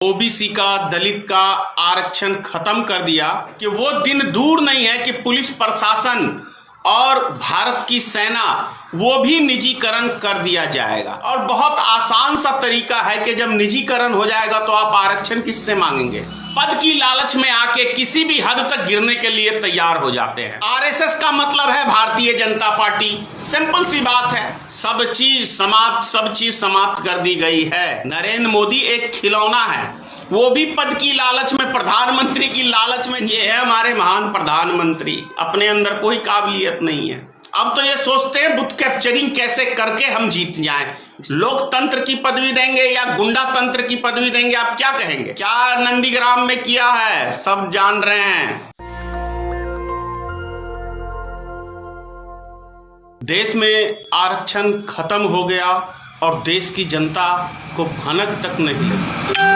OBC का, दलित का आरक्षण खत्म कर दिया कि वो दिन दूर नहीं है कि पुलिस प्रशासन और भारत की सेना वो भी निजीकरण कर दिया जाएगा। और बहुत आसान सा तरीका है कि जब निजीकरण हो जाएगा तो आप आरक्षण किससे मांगेंगे? पद की लालच में आके किसी भी हद तक गिरने के लिए तैयार हो जाते हैं। आरएसएस का मतलब है भारतीय जनता पार्टी। सिंपल सी बात है, सब चीज समाप्त कर दी गई है। नरेंद्र मोदी एक खिलौना है, वो भी पद की लालच में, प्रधानमंत्री की लालच में। ये है हमारे महान प्रधानमंत्री, अपने अंदर कोई काबिलियत नहीं है। अब तो ये सोचते हैं बुथ कैप्चरिंग कैसे करके हम जीत जाएं। लोकतंत्र की पदवी देंगे या गुंडा तंत्र की पदवी देंगे, आप क्या कहेंगे? क्या नंदीग्राम में किया है सब जान रहे हैं। देश में आरक्षण खत्म हो गया और देश की जनता को भनक तक नहीं लगी।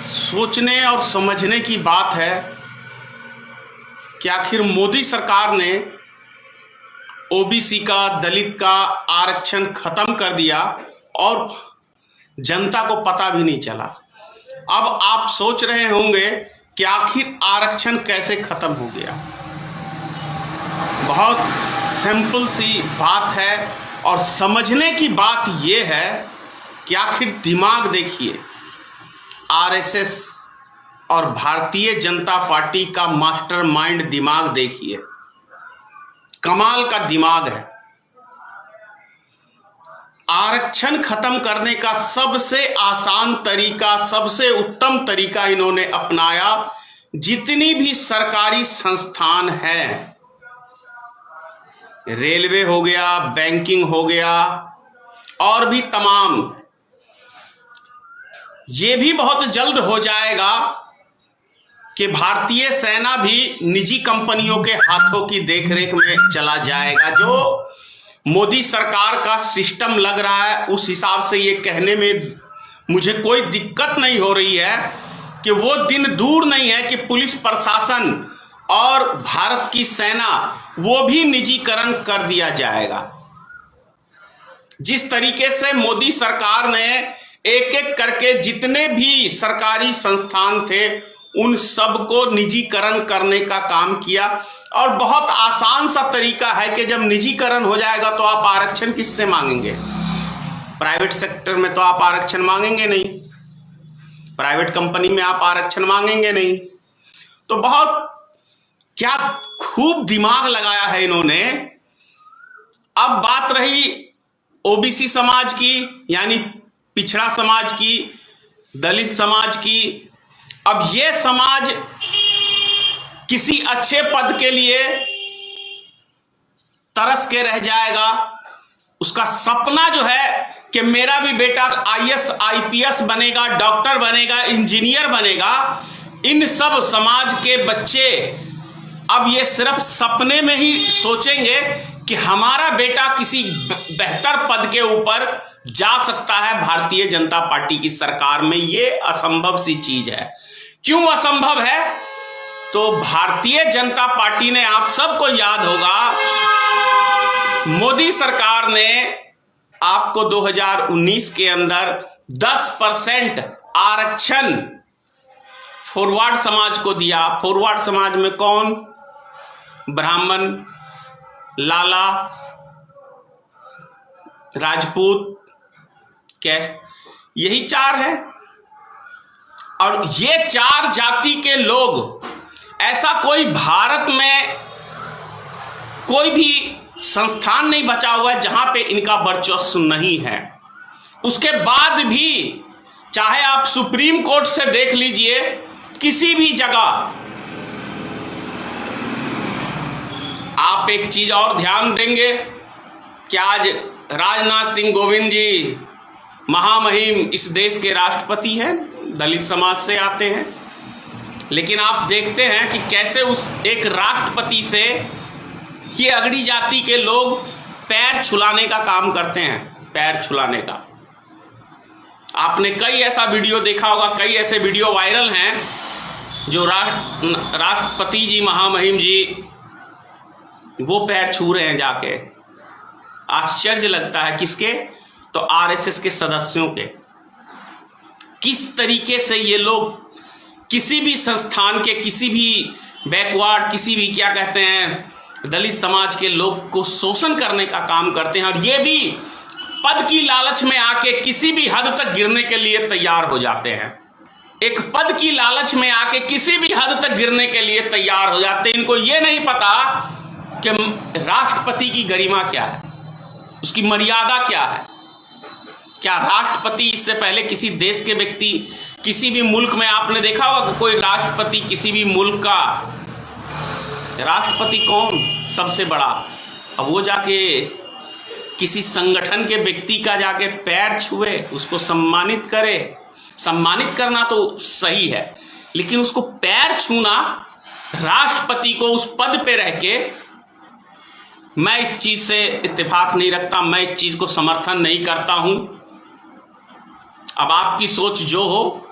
सोचने और समझने की बात है कि आखिर मोदी सरकार ने ओबीसी का, दलित का आरक्षण खत्म कर दिया और जनता को पता भी नहीं चला। अब आप सोच रहे होंगे कि आखिर आरक्षण कैसे खत्म हो गया। बहुत सिंपल सी बात है और समझने की बात यह है कि आखिर दिमाग देखिए, आरएसएस और भारतीय जनता पार्टी का मास्टरमाइंड दिमाग देखिए, कमाल का दिमाग है। आरक्षण खत्म करने का सबसे आसान तरीका, सबसे उत्तम तरीका इन्होंने अपनाया। जितनी भी सरकारी संस्थान है, रेलवे हो गया, बैंकिंग हो गया और भी तमाम, ये भी बहुत जल्द हो जाएगा कि भारतीय सेना भी निजी कंपनियों के हाथों की देखरेख में चला जाएगा। जो मोदी सरकार का सिस्टम लग रहा है उस हिसाब से ये कहने में मुझे कोई दिक्कत नहीं हो रही है कि वो दिन दूर नहीं है कि पुलिस प्रशासन और भारत की सेना वो भी निजीकरण कर दिया जाएगा। जिस तरीके से मोदी सरकार ने एक एक करके जितने भी सरकारी संस्थान थे उन सब को निजीकरण करने का काम किया। और बहुत आसान सा तरीका है कि जब निजीकरण हो जाएगा तो आप आरक्षण किससे मांगेंगे? प्राइवेट सेक्टर में तो आप आरक्षण मांगेंगे नहीं, प्राइवेट कंपनी में आप आरक्षण मांगेंगे नहीं। तो बहुत क्या खूब दिमाग लगाया है इन्होंने। अब बात रही ओबीसी समाज की, यानी पिछड़ा समाज की, दलित समाज की। अब ये समाज किसी अच्छे पद के लिए तरस के रह जाएगा। उसका सपना जो है कि मेरा भी बेटा आईएएस आईपीएस बनेगा, डॉक्टर बनेगा, इंजीनियर बनेगा। इन सब समाज के बच्चे अब ये सिर्फ सपने में ही सोचेंगे कि हमारा बेटा किसी बेहतर पद के ऊपर जा सकता है भारतीय जनता पार्टी की सरकार में। ये असंभव सी चीज है। क्यों असंभव है? तो भारतीय जनता पार्टी ने, आप सबको याद होगा, मोदी सरकार ने आपको 2019 के अंदर 10% आरक्षण फॉरवर्ड समाज को दिया। फॉरवर्ड समाज में कौन? ब्राह्मण, लाला, राजपूत, कैस्ट, यही चार है। और ये चार जाति के लोग, ऐसा कोई भारत में कोई भी संस्थान नहीं बचा हुआ है जहां पे इनका वर्चस्व नहीं है। उसके बाद भी चाहे आप सुप्रीम कोर्ट से देख लीजिए, किसी भी जगह आप एक चीज और ध्यान देंगे कि आज राजनाथ सिंह कोविंद जी महामहिम इस देश के राष्ट्रपति हैं, दलित समाज से आते हैं। लेकिन आप देखते हैं कि कैसे उस एक राष्ट्रपति से ये अगड़ी जाति के लोग पैर छुलाने का काम करते हैं, पैर छुलाने का। आपने कई ऐसा वीडियो देखा होगा, कई ऐसे वीडियो वायरल हैं जो राष्ट्रपति जी, महामहिम जी वो पैर छू रहे हैं जाके। आश्चर्य लगता है किसके? तो आरएसएस के सदस्यों के। किस तरीके से ये लोग किसी भी संस्थान के, किसी भी बैकवर्ड, किसी भी क्या कहते हैं दलित समाज के लोग को शोषण करने का काम करते हैं, और ये भी पद की लालच में आके किसी भी हद तक गिरने के लिए तैयार हो जाते हैं। एक पद की लालच में आके किसी भी हद तक गिरने के लिए तैयार हो जाते हैं। इनको ये नहीं पता कि राष्ट्रपति की गरिमा क्या है, उसकी मर्यादा क्या है। क्या राष्ट्रपति, इससे पहले किसी देश के व्यक्ति, किसी भी मुल्क में आपने देखा होगा कि कोई राष्ट्रपति किसी भी मुल्क का राष्ट्रपति कौन सबसे बड़ा, अब वो जाके किसी संगठन के व्यक्ति का जाके पैर छुए, उसको सम्मानित करे। सम्मानित करना तो सही है, लेकिन उसको पैर छूना, राष्ट्रपति को उस पद पे रह के, मैं इस चीज से इत्तेफाक नहीं रखता, मैं इस चीज को समर्थन नहीं करता हूं। अब आपकी सोच जो हो,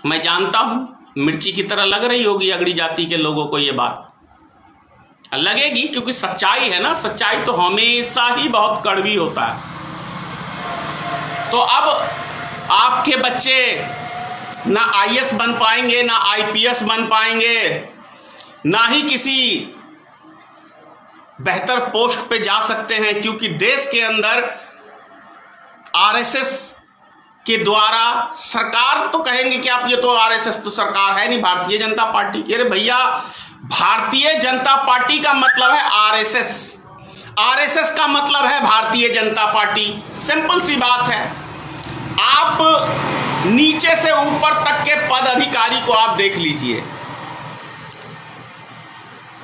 मैं जानता हूं मिर्ची की तरह लग रही होगी अगड़ी जाति के लोगों को, ये बात लगेगी, क्योंकि सच्चाई है ना। सच्चाई तो हमेशा ही बहुत कड़वी होता है। तो अब आपके बच्चे ना आईएएस बन पाएंगे, ना आईपीएस बन पाएंगे, ना ही किसी बेहतर पोस्ट पे जा सकते हैं, क्योंकि देश के अंदर आरएसएस के द्वारा, सरकार तो कहेंगे कि आप ये तो आरएसएस तो सरकार है नहीं, भारतीय जनता पार्टी की। अरे भैया, भारतीय जनता पार्टी का मतलब है आरएसएस, आरएसएस का मतलब है भारतीय जनता पार्टी। सिंपल सी बात है। आप नीचे से ऊपर तक के पद अधिकारी को आप देख लीजिए,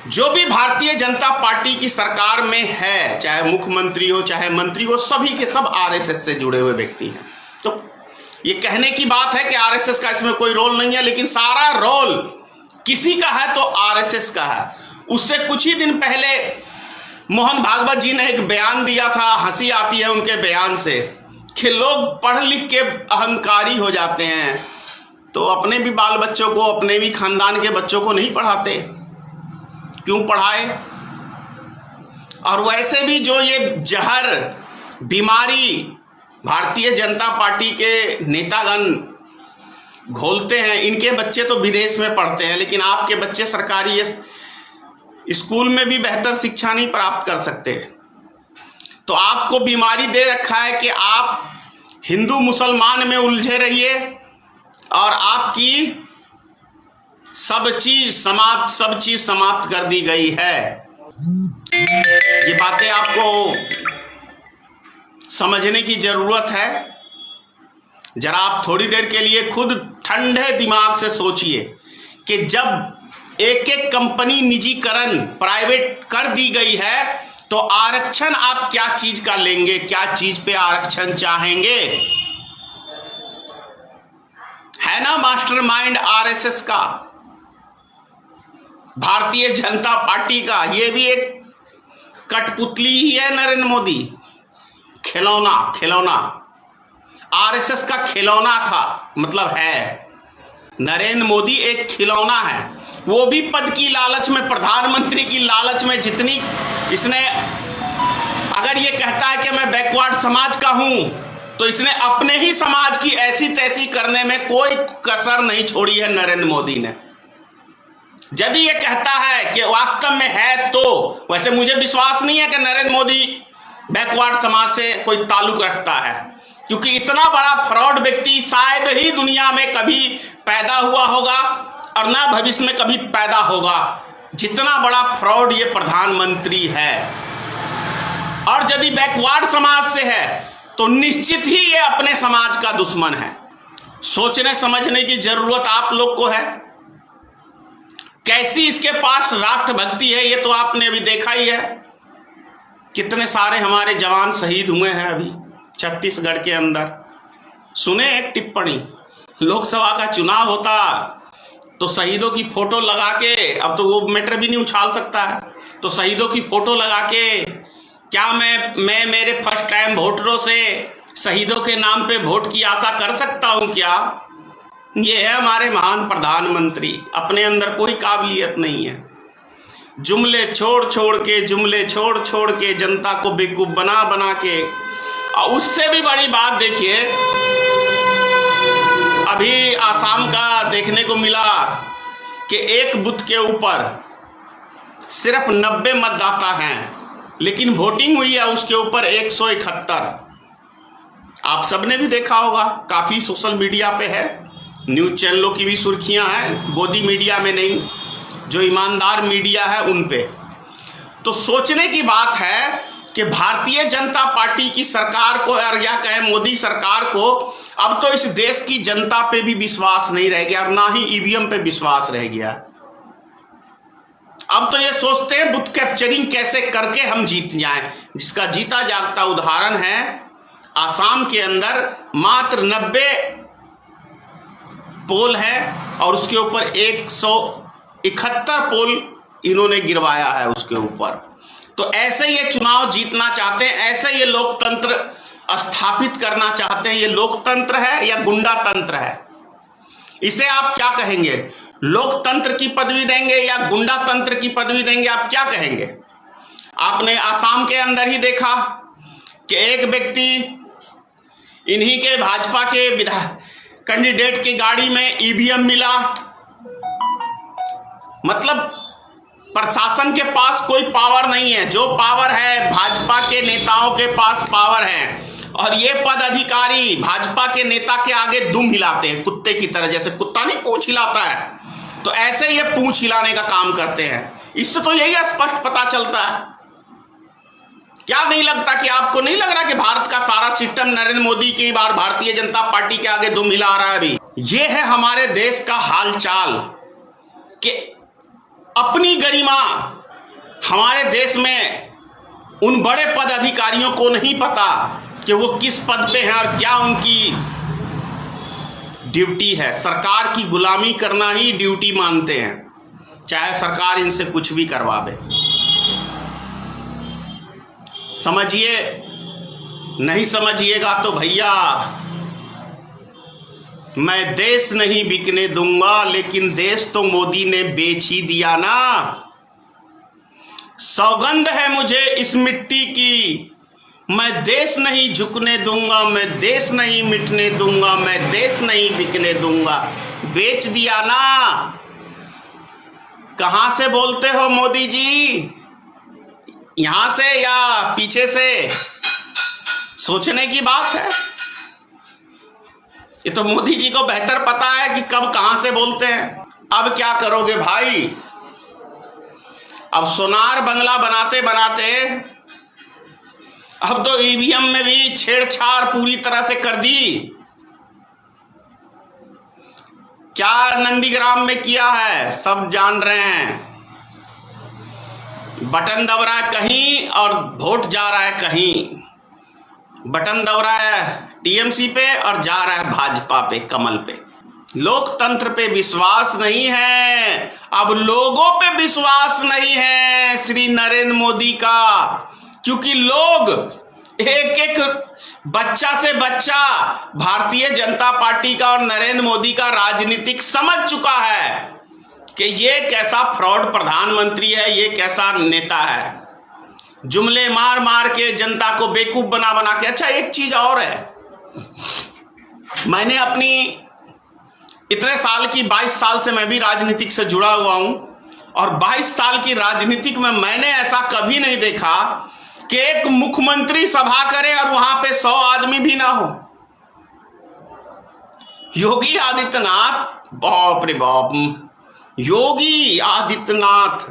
जो भी भारतीय जनता पार्टी की सरकार में है, चाहे मुख्यमंत्री हो चाहे मंत्री हो, सभी के सब आरएसएस से जुड़े हुए व्यक्ति हैं। तो ये कहने की बात है कि आरएसएस का इसमें कोई रोल नहीं है, लेकिन सारा रोल किसी का है तो आरएसएस का है। उससे कुछ ही दिन पहले मोहन भागवत जी ने एक बयान दिया था, हंसी आती है उनके बयान से, कि लोग पढ़ लिख के अहंकारी हो जाते हैं, तो अपने भी बाल बच्चों को, अपने भी खानदान के बच्चों को नहीं पढ़ाते, क्यों पढ़ाए। और वैसे भी जो ये जहर बीमारी भारतीय जनता पार्टी के नेतागण घोलते हैं, इनके बच्चे तो विदेश में पढ़ते हैं, लेकिन आपके बच्चे सरकारी स्कूल में भी बेहतर शिक्षा नहीं प्राप्त कर सकते। तो आपको बीमारी दे रखा है कि आप हिंदू मुसलमान में उलझे रहिए, और आपकी सब चीज समाप्त कर दी गई है। ये बातें आपको समझने की जरूरत है। जरा आप थोड़ी देर के लिए खुद ठंडे दिमाग से सोचिए कि जब एक एक कंपनी निजीकरण, प्राइवेट कर दी गई है, तो आरक्षण आप क्या चीज का लेंगे, क्या चीज पे आरक्षण चाहेंगे। है ना मास्टरमाइंड आरएसएस का, भारतीय जनता पार्टी का। ये भी एक कठपुतली ही है नरेंद्र मोदी, खिलौना आरएसएस का खिलौना था, मतलब है। नरेंद्र मोदी एक खिलौना है, वो भी पद की लालच में, प्रधानमंत्री की लालच में। जितनी इसने, अगर ये कहता है कि मैं बैकवर्ड समाज का हूं, तो इसने अपने ही समाज की ऐसी तैसी करने में कोई कसर नहीं छोड़ी है नरेंद्र मोदी ने। यदि ये कहता है कि वास्तव में है, तो वैसे मुझे विश्वास नहीं है कि नरेंद्र मोदी बैकवर्ड समाज से कोई ताल्लुक रखता है, क्योंकि इतना बड़ा फ्रॉड व्यक्ति शायद ही दुनिया में कभी पैदा हुआ होगा, और ना भविष्य में कभी पैदा होगा, जितना बड़ा फ्रॉड ये प्रधानमंत्री है। और यदि बैकवर्ड समाज से है, तो निश्चित ही ये अपने समाज का दुश्मन है। सोचने समझने की जरूरत आप लोग को है। कैसी इसके पास राष्ट्रभक्ति है, ये तो आपने अभी देखा ही है। कितने सारे हमारे जवान शहीद हुए हैं अभी छत्तीसगढ़ के अंदर। सुने एक टिप्पणी, लोकसभा का चुनाव होता तो शहीदों की फोटो लगा के, अब तो वो मैटर भी नहीं उछाल सकता है, तो शहीदों की फोटो लगा के, क्या मैं मेरे फर्स्ट टाइम वोटरों से शहीदों के नाम पे वोट की आशा कर सकता हूं क्या? ये है हमारे महान प्रधानमंत्री, अपने अंदर कोई काबिलियत नहीं है। जुमले छोड़ छोड़ के जनता को बेवकूफ बना बना के और उससे भी बड़ी बात देखिए, अभी आसाम का देखने को मिला कि एक बूथ के ऊपर सिर्फ 90 मतदाता हैं, लेकिन वोटिंग हुई है उसके ऊपर 171। आप सबने भी देखा होगा, काफ़ी सोशल मीडिया पे है, न्यूज़ चैनलों की भी सुर्खियां हैं, गोदी मीडिया में नहीं, जो ईमानदार मीडिया है उन पे। तो सोचने की बात है कि भारतीय जनता पार्टी की सरकार को, और या कहें मोदी सरकार को, अब तो इस देश की जनता पे भी विश्वास नहीं रह गया और ना ही ईवीएम पे विश्वास रह गया। अब तो ये सोचते हैं बूथ कैप्चरिंग कैसे करके हम जीत जाएं, जिसका जीता जागता उदाहरण है आसाम के अंदर मात्र 90 पोल है और उसके ऊपर 171 पोल इन्होंने गिरवाया है उसके ऊपर। तो ऐसे ये चुनाव जीतना चाहते हैं, ऐसे ये लोकतंत्र स्थापित करना चाहते हैं। ये लोकतंत्र है या गुंडा तंत्र है? इसे आप क्या कहेंगे? लोकतंत्र की पदवी देंगे या गुंडा तंत्र की पदवी देंगे? आप क्या कहेंगे? आपने आसाम के अंदर ही देखा कि एक व्यक्ति इन्हीं के भाजपा के कैंडिडेट की गाड़ी में ईवीएम मिला। मतलब प्रशासन के पास कोई पावर नहीं है, जो पावर है भाजपा के नेताओं के पास पावर है, और ये पद अधिकारी भाजपा के नेता के आगे दुम हिलाते हैं कुत्ते की तरह। जैसे कुत्ता नहीं पूंछ हिलाता है, तो ऐसे ये पूंछ हिलाने का काम करते हैं। इससे तो यही स्पष्ट पता चलता है। क्या नहीं लगता कि आपको नहीं लग रहा कि भारत का सारा सिस्टम नरेंद्र मोदी की बार भारतीय जनता पार्टी के आगे दुम हिला रहा है? अभी ये है हमारे देश का हालचाल कि अपनी गरिमा हमारे देश में उन बड़े पद अधिकारियों को नहीं पता कि वो किस पद पे हैं और क्या उनकी ड्यूटी है। सरकार की गुलामी करना ही ड्यूटी मानते हैं, चाहे सरकार इनसे कुछ भी करवावे। समझिए, नहीं समझिएगा तो भैया मैं देश नहीं बिकने दूंगा, लेकिन देश तो मोदी ने बेच ही दिया ना। सौगंध है मुझे इस मिट्टी की, मैं देश नहीं झुकने दूंगा, मैं देश नहीं मिटने दूंगा, मैं देश नहीं बिकने दूंगा। बेच दिया ना। कहां से बोलते हो मोदी जी? यहां से या पीछे से? सोचने की बात है। ये तो मोदी जी को बेहतर पता है कि कब कहां से बोलते हैं। अब क्या करोगे भाई? अब सोनार बंगला बनाते बनाते अब तो ईवीएम में भी छेड़छाड़ पूरी तरह से कर दी। क्या नंदीग्राम में किया है सब जान रहे हैं। बटन दब रहा है कहीं और वोट जा रहा है कहीं। बटन दब रहा है टीएमसी पे और जा रहा है भाजपा पे, कमल पे। लोकतंत्र पे विश्वास नहीं है, अब लोगों पे विश्वास नहीं है श्री नरेंद्र मोदी का, क्योंकि लोग एक एक बच्चा से बच्चा भारतीय जनता पार्टी का और नरेंद्र मोदी का राजनीतिक समझ चुका है कि ये कैसा फ्रॉड प्रधानमंत्री है, ये कैसा नेता है। जुमले मार मार के जनता को बेवकूफ बना बना के। अच्छा, एक चीज और है, मैंने अपनी इतने साल की 22 साल से मैं भी राजनीतिक से जुड़ा हुआ हूं, और 22 साल की राजनीतिक में मैंने ऐसा कभी नहीं देखा कि एक मुख्यमंत्री सभा करे और वहां पे 100 आदमी भी ना हो। योगी आदित्यनाथ, बाप रे बाप, योगी आदित्यनाथ,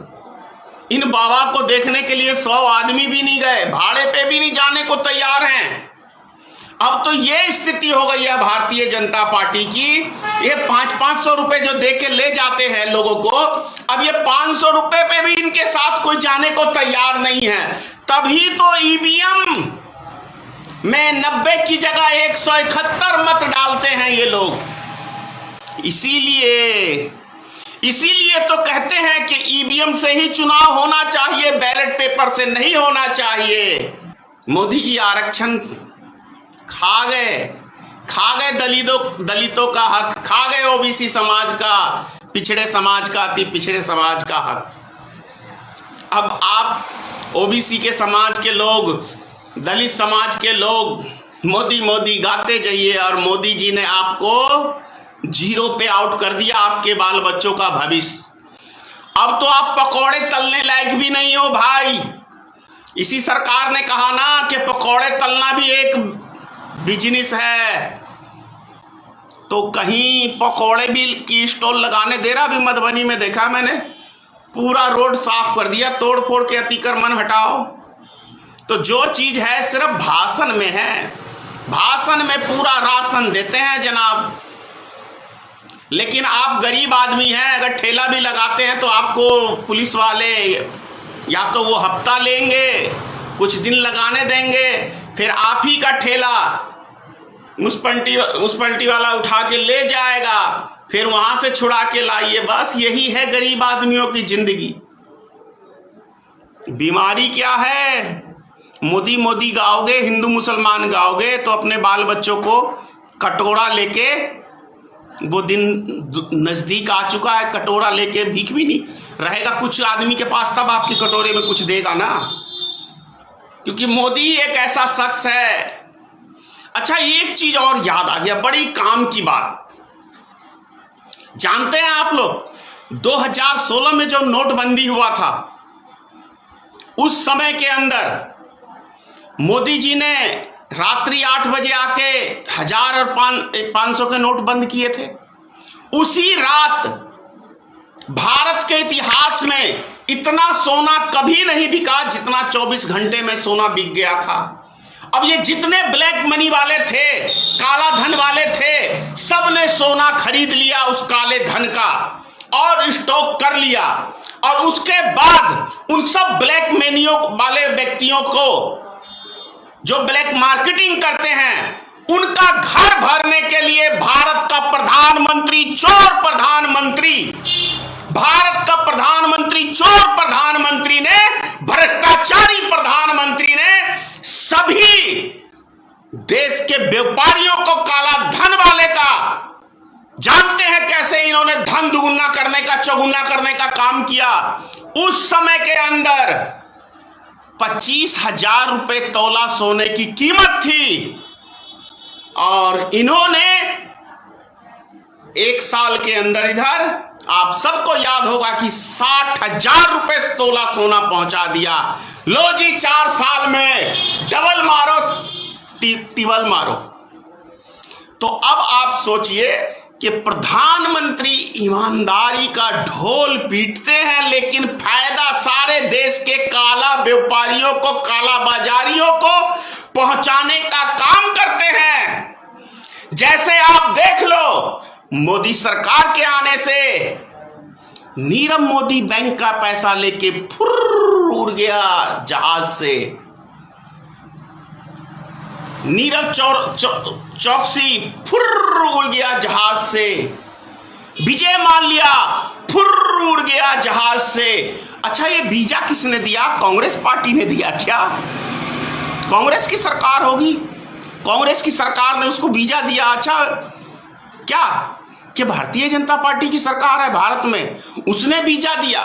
इन बाबा को देखने के लिए 100 आदमी भी नहीं गए, भाड़े पे भी नहीं जाने को तैयार हैं। अब तो ये स्थिति हो गई है भारतीय जनता पार्टी की, ये 500-500 रुपए जो दे के ले जाते हैं लोगों को, अब ये 500 रुपए पे भी इनके साथ कोई जाने को तैयार नहीं है। तभी तो ईवीएम में 90 की जगह 171 मत डालते हैं ये लोग। इसीलिए तो कहते हैं कि ईवीएम से ही चुनाव होना चाहिए, बैलेट पेपर से नहीं होना चाहिए। मोदी जी आरक्षण खा गए दलितों का हक, खा गए ओबीसी समाज का, पिछड़े समाज का, अति पिछड़े समाज का हक। अब आप ओबीसी के समाज के लोग दलित समाज के लोग मोदी मोदी गाते जाइए और मोदी जी ने आपको जीरो पे आउट कर दिया, आपके बाल बच्चों का भविष्य। अब तो आप पकौड़े तलने लायक भी नहीं हो भाई। इसी सरकार ने कहा ना कि पकौड़े तलना भी एक बिजनेस है, तो कहीं पकौड़े भी की स्टॉल लगाने दे रहा। अभी मधुबनी में देखा मैंने, पूरा रोड साफ कर दिया, तोड़ फोड़ के अतिक्रमण हटाओ। तो जो चीज है सिर्फ भाषण में है, भाषण में पूरा राशन देते हैं जनाब, लेकिन आप गरीब आदमी हैं, अगर ठेला भी लगाते हैं तो आपको पुलिस वाले या तो वो हफ्ता लेंगे, कुछ दिन लगाने देंगे, फिर आप ही का ठेला मुन्सिपलिटी वाला उठा के ले जाएगा, फिर वहां से छुड़ा के लाइए। बस यही है गरीब आदमियों की जिंदगी। बीमारी क्या है? मोदी मोदी गाओगे, हिंदू मुसलमान गाओगे तो अपने बाल बच्चों को कटोरा लेके, वो दिन नजदीक आ चुका है, कटोरा लेके भीख भी नहीं रहेगा कुछ आदमी के पास, तब आपके कटोरे में कुछ देगा ना, क्योंकि मोदी एक ऐसा शख्स है। अच्छा, एक चीज और याद आ गया, बड़ी काम की बात। जानते हैं आप लोग 2016 में जब नोटबंदी हुआ था, उस समय के अंदर मोदी जी ने रात्रि 8 बजे आके 1000 और 500 के नोट बंद किए थे। उसी रात भारत के इतिहास में इतना सोना कभी नहीं बिका जितना 24 घंटे में सोना बिक गया था। अब ये जितने ब्लैक मनी वाले थे, काला धन वाले थे, सब ने सोना खरीद लिया उस काले धन का और स्टॉक कर लिया। और उसके बाद उन सब ब्लैक मनियों वाले व्यक्तियों को, जो ब्लैक मार्केटिंग करते हैं, उनका घर भरने के लिए भारत का प्रधानमंत्री, चोर प्रधानमंत्री, भारत का प्रधानमंत्री, चोर प्रधानमंत्री ने, भ्रष्टाचारी प्रधानमंत्री ने सभी देश के व्यापारियों को, काला धन वाले का, जानते हैं कैसे इन्होंने धन दुगुना करने का, चौगुना करने का काम किया। उस समय के अंदर 25,000 रुपए तोला सोने की कीमत थी, और इन्होंने एक साल के अंदर इधर, आप सबको याद होगा कि 60,000 रुपए तोला सोना पहुंचा दिया। लो जी, 4 साल में डबल मारो, टिबल मारो। तो अब आप सोचिए कि प्रधानमंत्री ईमानदारी का ढोल पीटते हैं, लेकिन फायदा सारे देश के काला व्यापारियों को, काला बाजारियों को पहुंचाने का काम करते हैं। जैसे आप देख लो, मोदी सरकार के आने से नीरव मोदी बैंक का पैसा लेके फुर्र उड़ गया जहाज से। नीरव चौकसी फुर्र उड़ गया जहाज से। विजय माल्या फुर्र उड़ गया जहाज से। अच्छा, ये वीजा किसने दिया? कांग्रेस पार्टी ने दिया क्या? कांग्रेस की सरकार होगी, कांग्रेस की सरकार ने उसको वीजा दिया। अच्छा, क्या कि भारतीय जनता पार्टी की सरकार है भारत में, उसने वीजा दिया?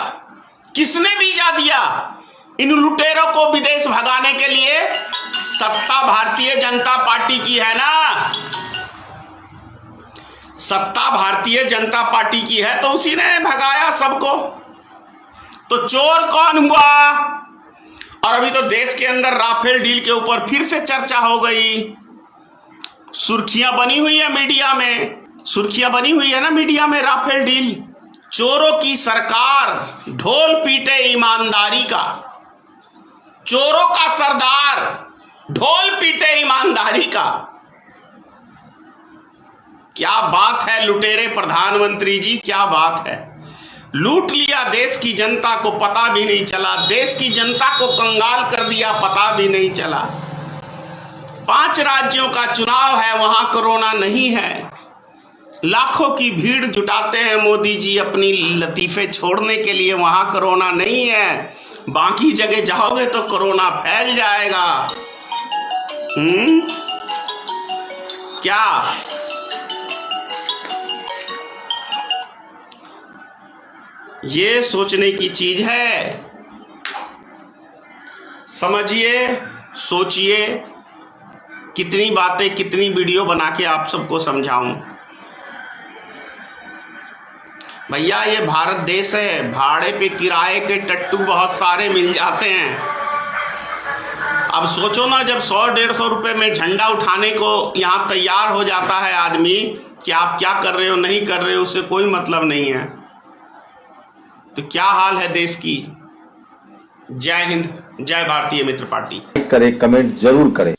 किसने वीजा दिया? इन लुटेरों को विदेश भगाने के लिए सत्ता भारतीय जनता पार्टी की है ना, सत्ता भारतीय जनता पार्टी की है, तो उसी ने भगाया सबको। तो चोर कौन हुआ? और अभी तो देश के अंदर राफेल डील के ऊपर फिर से चर्चा हो गई, सुर्खियां बनी हुई है मीडिया में, सुर्खियां बनी हुई है ना मीडिया में, राफेल डील। चोरों की सरकार, ढोल पीटे ईमानदारी का, चोरों का सरदार, ढोल पीटे ईमानदारी का। क्या बात है लुटेरे प्रधानमंत्री जी, क्या बात है। लूट लिया देश की जनता को, पता भी नहीं चला, देश की जनता को कंगाल कर दिया, पता भी नहीं चला। 5 राज्यों का चुनाव है, वहां कोरोना नहीं है। लाखों की भीड़ जुटाते हैं मोदी जी अपनी लतीफे छोड़ने के लिए, वहां कोरोना नहीं है। बाकी जगह जाओगे तो कोरोना फैल जाएगा। क्या ये सोचने की चीज है? समझिए, सोचिए कितनी बातें, कितनी वीडियो बना के आप सबको समझाऊं। भैया ये भारत देश है, भाड़े पे किराए के टट्टू बहुत सारे मिल जाते हैं। अब सोचो ना, जब 100-150 रुपए में झंडा उठाने को यहाँ तैयार हो जाता है आदमी कि आप क्या कर रहे हो नहीं कर रहे हो, उससे कोई मतलब नहीं है, तो क्या हाल है देश की। जय हिंद, जय भारतीय मित्र पार्टी। करें, कमेंट जरूर करें।